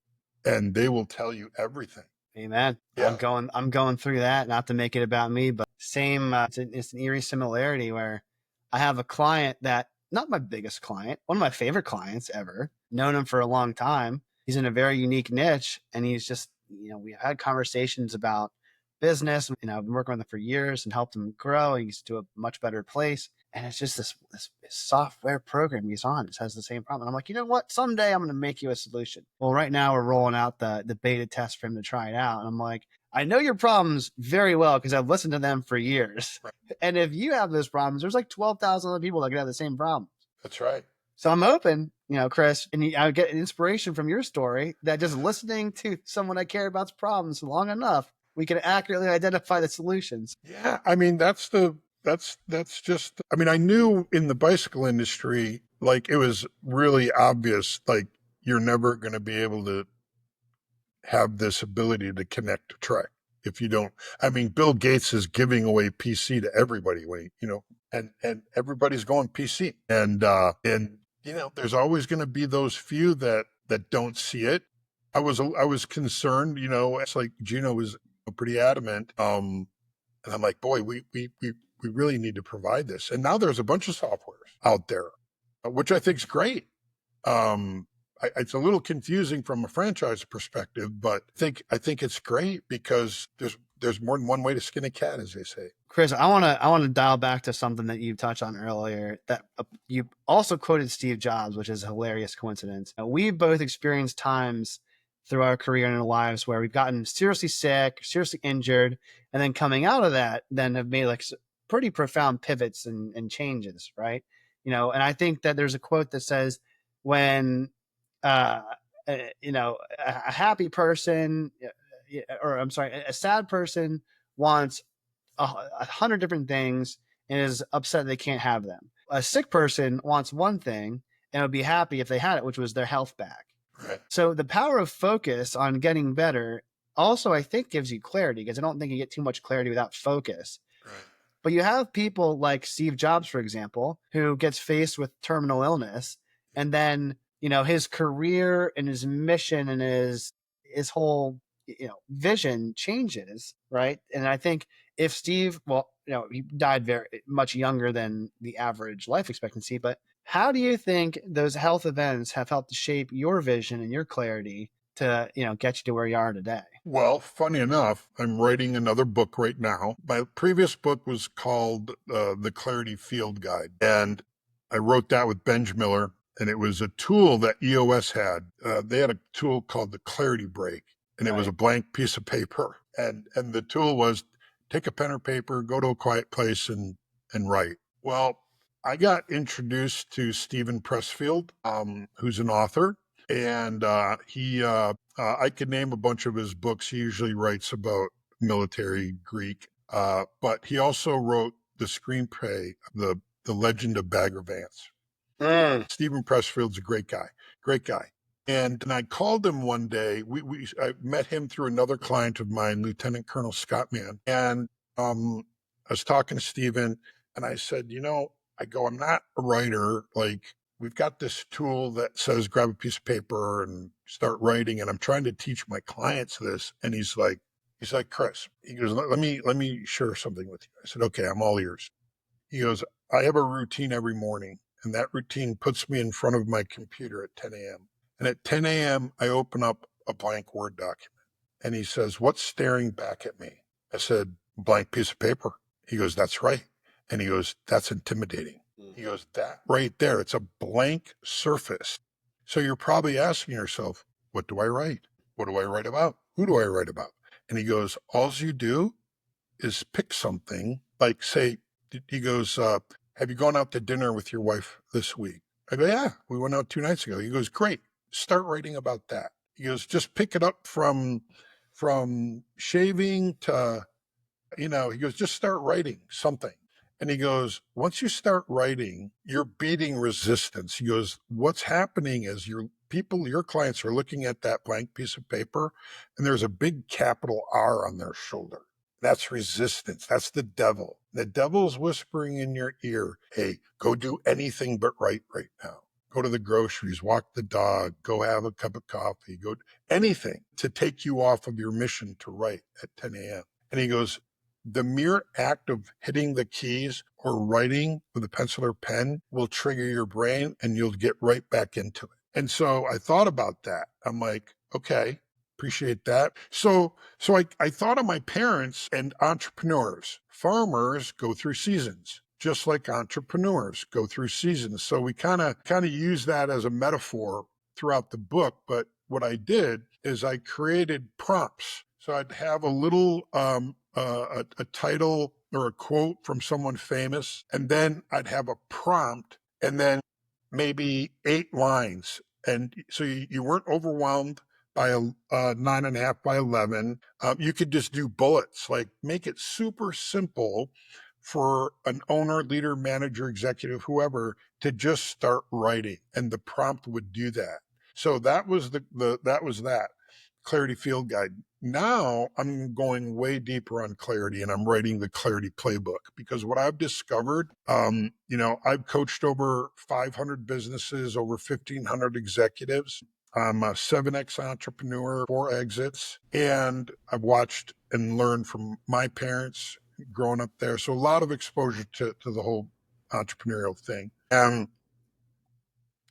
and they will tell you everything. Amen. Yeah. I'm going through that, not to make it about me, but same, it's an eerie similarity where I have a client that, not my biggest client, one of my favorite clients ever, known him for a long time. He's in a very unique niche and he's just, we had conversations about business. I've been working with him for years and helped him grow. He's to a much better place. And it's just this software program he's on. It has the same problem. And I'm like, you know what? Someday I'm going to make you a solution. Well, right now we're rolling out the beta test for him to try it out. And I'm like, I know your problems very well because I've listened to them for years. Right. And if you have those problems, there's like 12,000 other people that could have the same problem. That's right. So I'm hoping, Chris, and I get inspiration from your story that just listening to someone I care about's problems long enough, we can accurately identify the solutions. Yeah, I mean that's just I mean I knew in the bicycle industry like it was really obvious like you're never going to be able to have this ability to connect to track if you don't. I mean Bill Gates is giving away PC to everybody when and everybody's going PC and there's always going to be those few that don't see it. I was concerned, it's like Gino was pretty adamant. And I'm like, boy, we really need to provide this. And now there's a bunch of softwares out there, which I think is great. Um, it's a little confusing from a franchise perspective, but I think it's great because there's more than one way to skin a cat, as they say. Chris, I want to dial back to something that you touched on earlier. That you also quoted Steve Jobs, which is a hilarious coincidence. We've both experienced times through our career and our lives where we've gotten seriously sick, seriously injured, and then coming out of that, then have made like pretty profound pivots and changes, right? And I think that there's a quote that says, when a happy person, or I'm sorry, a sad person wants 100 different things and is upset they can't have them. A sick person wants one thing and would be happy if they had it, which was their health back. Right. So the power of focus on getting better also, I think, gives you clarity, because I don't think you get too much clarity without focus. Right. But you have people like Steve Jobs, for example, who gets faced with terminal illness, and then, his career and his mission and his whole, vision changes, right? And I think if Steve, well, he died very much younger than the average life expectancy, but how do you think those health events have helped to shape your vision and your clarity to, get you to where you are today? Well, funny enough, I'm writing another book right now. My previous book was called The Clarity Field Guide, and I wrote that with Benj Miller, and it was a tool that EOS had. They had a tool called the Clarity Break, and it was a blank piece of paper. And the tool was take a pen or paper, go to a quiet place, and write. Well, I got introduced to Stephen Pressfield, who's an author, and I could name a bunch of his books. He usually writes about military Greek, but he also wrote the screenplay, the Legend of Bagger Vance. Stephen Pressfield's a great guy, great guy. And I called him one day. I met him through another client of mine, Lieutenant Colonel Scott Mann. And I was talking to Stephen, and I said, I'm not a writer. Like, we've got this tool that says grab a piece of paper and start writing, and I'm trying to teach my clients this. And he's like, Chris, he goes, let me share something with you. I said, okay, I'm all ears. He goes, I have a routine every morning, and that routine puts me in front of my computer at 10 a.m. And at 10 a.m., I open up a blank Word document. And he says, what's staring back at me? I said, a blank piece of paper. He goes, that's right. And he goes, that's intimidating. He goes, that right there, it's a blank surface. So you're probably asking yourself, what do I write? What do I write about? Who do I write about? And he goes, all you do is pick something, like say, he goes, have you gone out to dinner with your wife this week? I go, yeah, we went out 2 nights ago. He goes, great. Start writing about that. He goes, just pick it up from shaving to, he goes, just start writing something. And he goes, once you start writing, you're beating resistance. He goes, what's happening is your clients are looking at that blank piece of paper, and there's a big capital R on their shoulder. That's resistance. That's the devil. The devil's whispering in your ear, hey, go do anything but write right now. Go to the groceries, walk the dog, go have a cup of coffee, go anything to take you off of your mission to write at 10 a.m. And he goes, the mere act of hitting the keys or writing with a pencil or pen will trigger your brain, and you'll get right back into it. And so I thought about that. I'm like, okay, appreciate that. So I thought of my parents and entrepreneurs. Farmers go through seasons, just like entrepreneurs go through seasons. So we kind of use that as a metaphor throughout the book. But what I did is I created prompts. So I'd have a little a title or a quote from someone famous, and then I'd have a prompt, and then maybe 8 lines. And so you weren't overwhelmed by a 9.5 by 11. You could just do bullets, like make it super simple for an owner, leader, manager, executive, whoever, to just start writing. And the prompt would do that. So that was that Clarity Field Guide. Now I'm going way deeper on clarity, and I'm writing the clarity playbook, because what I've discovered, I've coached over 500 businesses, over 1,500 executives. I'm a 7X entrepreneur, 4 exits, and I've watched and learned from my parents growing up there. So a lot of exposure to the whole entrepreneurial thing. And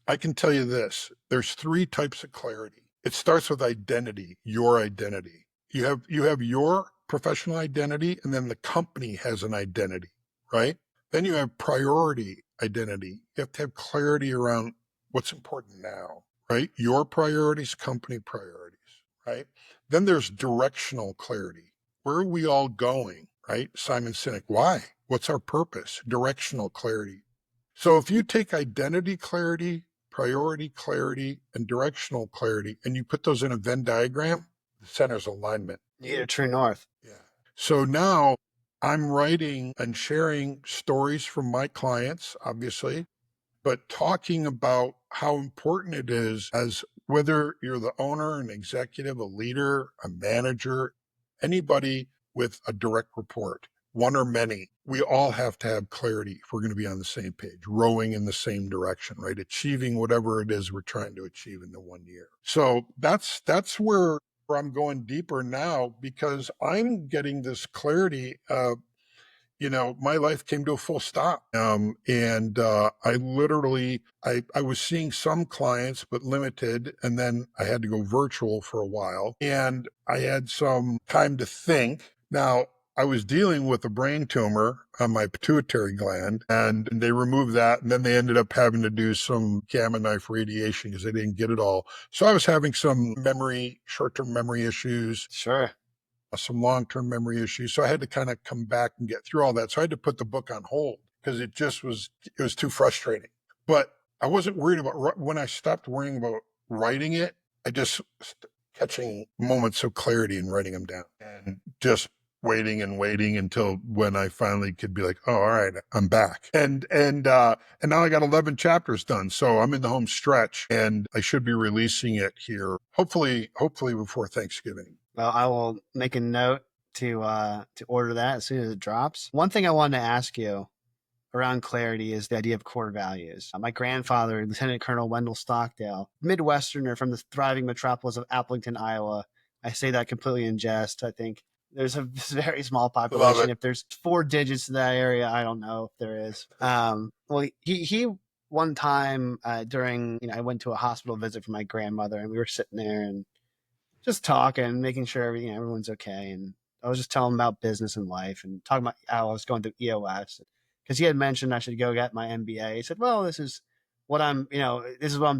I can tell you this, there's 3 types of clarity. It starts with identity, your identity. You have your professional identity, and then the company has an identity, right? Then you have priority identity. You have to have clarity around what's important now, right? Your priorities, company priorities, right? Then there's directional clarity. Where are we all going, right? Simon Sinek, why? What's our purpose? Directional clarity. So if you take identity clarity, priority clarity, and directional clarity, and you put those in a Venn diagram, the center's alignment. You get a true north. Yeah. So now I'm writing and sharing stories from my clients, obviously, but talking about how important it is, as whether you're the owner, an executive, a leader, a manager, anybody with a direct report, one or many, we all have to have clarity if we're going to be on the same page, rowing in the same direction, right? Achieving whatever it is we're trying to achieve in the 1 year. So that's where I'm going deeper now, because I'm getting this clarity. My life came to a full stop. I literally, I was seeing some clients, but limited. And then I had to go virtual for a while, and I had some time to think. Now, I was dealing with a brain tumor on my pituitary gland, and they removed that. And then they ended up having to do some gamma knife radiation because they didn't get it all. So I was having some short-term memory issues. Sure. Some long-term memory issues. So I had to kind of come back and get through all that. So I had to put the book on hold because it was too frustrating. But I wasn't worried about, when I stopped worrying about writing it, I just catching moments of clarity and writing them down, and just waiting and waiting until when I finally could be like, oh, all right, I'm back. And now I got 11 chapters done. So I'm in the home stretch, and I should be releasing it here, hopefully before Thanksgiving. Well, I will make a note to order that as soon as it drops. One thing I wanted to ask you around clarity is the idea of core values. My grandfather, Lieutenant Colonel Wendell Stockdale, Midwesterner from the thriving metropolis of Appleton, Iowa. I say that completely in jest. I think there's a very small population. If there's 4 digits in that area, I don't know if there is. Well, he one time during, I went to a hospital visit for my grandmother, and we were sitting there and just talking, making sure everyone's okay. And I was just telling him about business and life, and talking about how I was going through EOS, because he had mentioned I should go get my MBA. He said, well, this is what I'm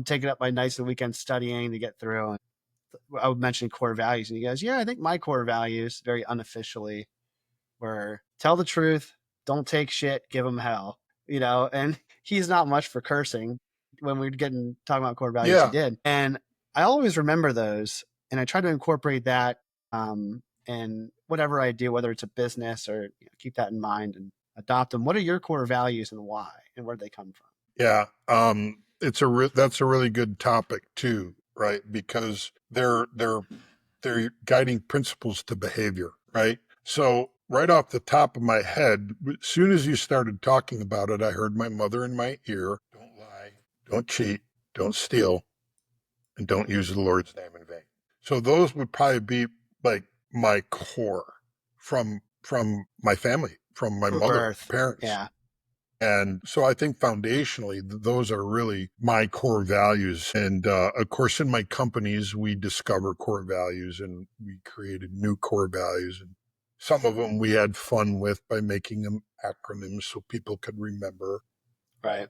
taking up my nights and weekends studying to get through. And I would mention core values, and he goes, yeah, I think my core values, very unofficially, were tell the truth, don't take shit, give them hell, and he's not much for cursing. When we were talking about core values, he did. And I always remember those, and I try to incorporate that in whatever I do, whether it's a business or keep that in mind and adopt them. What are your core values and why, and where do they come from? Yeah. That's a really good topic too, right? Because they're guiding principles to behavior, right? So right off the top of my head, as soon as you started talking about it, I heard my mother in my ear: don't lie, don't cheat, don't steal, and don't use the Lord's name in vain. So those would probably be like my core from my family, from my mother, parents. Yeah. And so I think foundationally, those are really my core values. And of course, in my companies, we discover core values, and we created new core values. And some of them we had fun with by making them acronyms so people could remember. Right.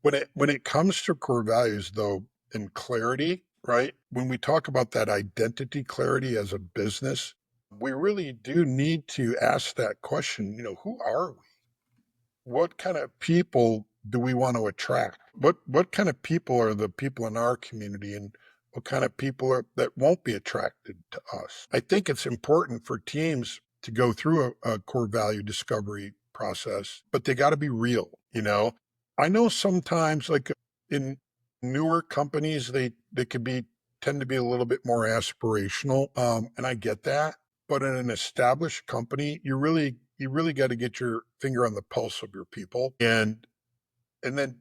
When it comes to core values, though, and clarity, right? When we talk about that identity clarity as a business, we really do need to ask that question, who are we? What kind of people do we want to attract? What kind of people are the people in our community, and what kind of people are that won't be attracted to us? I think it's important for teams to go through a core value discovery process, but they got to be real. I know sometimes, like in newer companies, they could be tend to be a little bit more aspirational, and I get that. But in an established company, you really got to get your finger on the pulse of your people, and then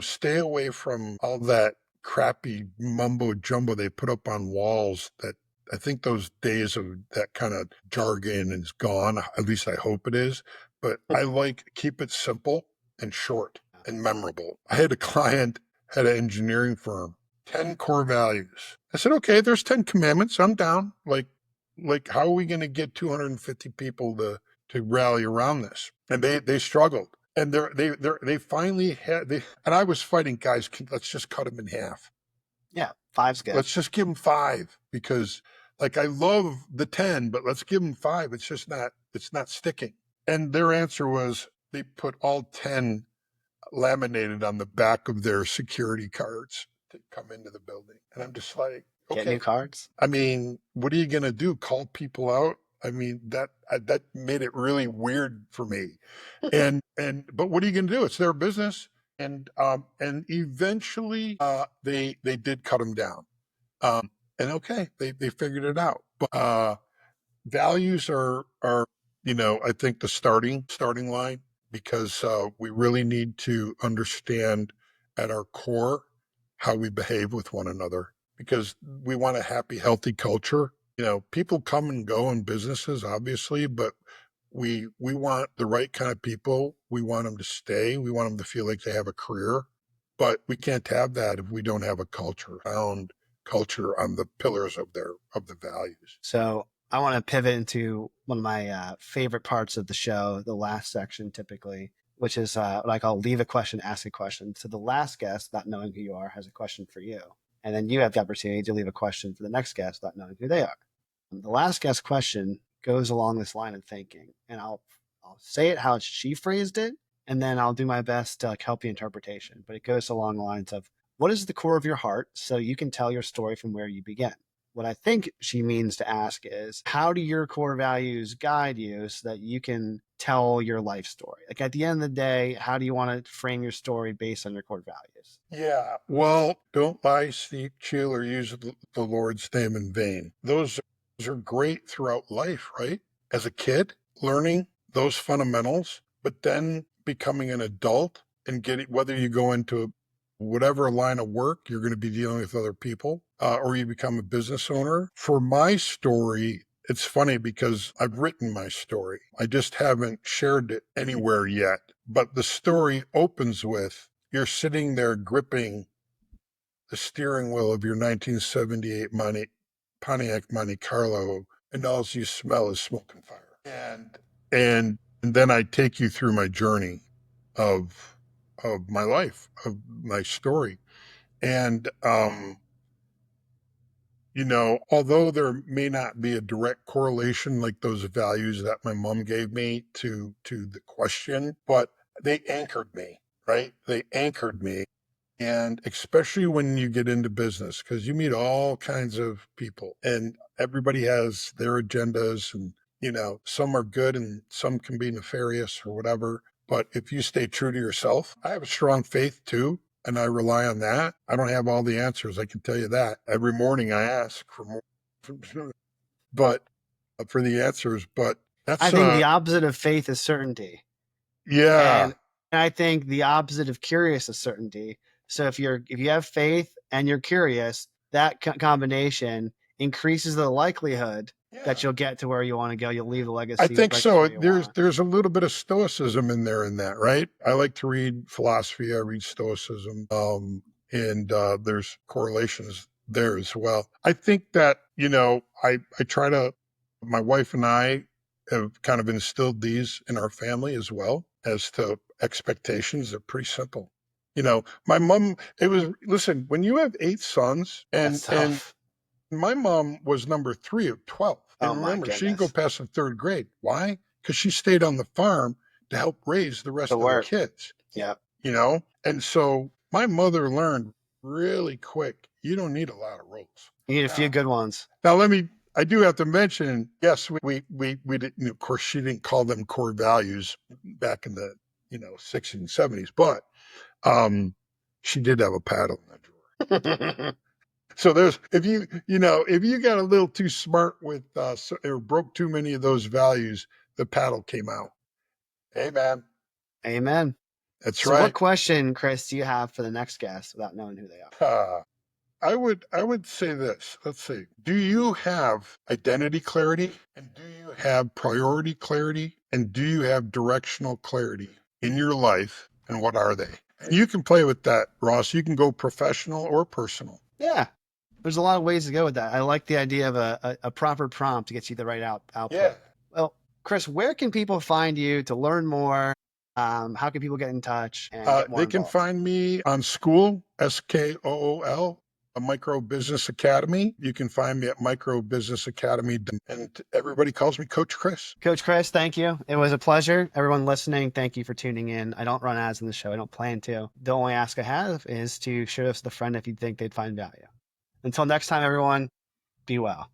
stay away from all that crappy mumbo jumbo they put up on walls. That I think those days of that kind of jargon is gone. At least I hope it is. But I like keep it simple and short and memorable. I had a client had an engineering firm, 10 core values. I said, okay, there's 10 commandments. I'm down. Like how are we going to get 250 people to rally around this? And they struggled. And they finally and I was fighting, guys, let's just cut them in half. Yeah, 5's good. Let's just give them 5, because like I love the 10, but let's give them 5. It's not sticking. And their answer was they put all 10 laminated on the back of their security cards to come into the building. And I'm just like, Get okay. new cards. I mean, what are you going to do? Call people out? I mean, that made it really weird for me. But what are you going to do? It's their business. And eventually they did cut them down. And okay, they figured it out. But values are I think the starting line, because we really need to understand at our core how we behave with one another, because we want a happy, healthy culture. People come and go in businesses, obviously, but we want the right kind of people. We want them to stay. We want them to feel like they have a career, but we can't have that if we don't have a sound culture on the pillars of the values. So I want to pivot into one of my favorite parts of the show, the last section typically, which is what I call leave a question, ask a question. So the last guest, not knowing who you are, has a question for you. And then you have the opportunity to leave a question for the next guest, not knowing who they are. The last guest question goes along this line of thinking, and I'll say it how she phrased it, and then I'll do my best to help the interpretation. But it goes along the lines of, what is the core of your heart so you can tell your story from where you begin? What I think she means to ask is, how do your core values guide you so that you can tell your life story? Like at the end of the day, how do you want to frame your story based on your core values? Yeah. Well, don't lie, steal, or use the Lord's name in vain. Those are great throughout life, right? As a kid, learning those fundamentals, but then becoming an adult and whether you go into whatever line of work, you're going to be dealing with other people, or you become a business owner. For my story, it's funny because I've written my story. I just haven't shared it anywhere yet. But the story opens with, you're sitting there gripping the steering wheel of your 1978 Pontiac Monte Carlo, and all you smell is smoke and fire. And then I take you through my journey of my life, of my story. And although there may not be a direct correlation like those values that my mom gave me to the question, but they anchored me, right? They anchored me. And especially when you get into business, because you meet all kinds of people and everybody has their agendas, and, some are good and some can be nefarious or whatever. But if you stay true to yourself, I have a strong faith too, and I rely on that. I don't have all the answers, I can tell you that. Every morning I ask for more, but for the answers. But I that's think the opposite of faith is certainty. yeah. And I think the opposite of curious is certainty. So if you have faith and you're curious, that combination increases the likelihood that you'll get to where you want to go. You'll leave a legacy. I think right so. where you want. There's a little bit of stoicism in that, right? I like to read philosophy. I read stoicism, and there's correlations there as well. I think that I try to. My wife and I have kind of instilled these in our family as well. As to expectations, they're pretty simple. My mom. Listen, when you have 8 sons, That's and tough. my mom was number 3 of 12. Oh And my remember, she didn't go goodness. past the 3rd grade. Why? Because she stayed on the farm to help raise the rest The of the work. kids. Yeah. you know? And so my mother learned really quick, you don't need a lot of roles. You need a few good ones. Now, I do have to mention, yes, we didn't, of course, she didn't call them core values back in the, 60s and 70s, but she did have a paddle in that drawer. So if you got a little too smart with, or broke too many of those values, the paddle came out. Hey, man. Amen. That's So right. what question, Chris, do you have for the next guest without knowing who they are? I would say this. Let's see. Do you have identity clarity? And do you have priority clarity? And do you have directional clarity in your life? And what are they? And you can play with that, Ross. You can go professional or personal. Yeah. There's a lot of ways to go with that. I like the idea of a proper prompt to get you the right output. Yeah. Well, Chris, where can people find you to learn more? How can people get in touch and get more They can involved? find me on School, SKOOL, a Micro Business Academy. You can find me at Micro Business Academy. And everybody calls me Coach Chris. Coach Chris, thank you. It was a pleasure. Everyone listening, thank you for tuning in. I don't run ads in the show. I don't plan to. The only ask I have is to share this with a friend if you think they'd find value. Until next time, everyone, be well.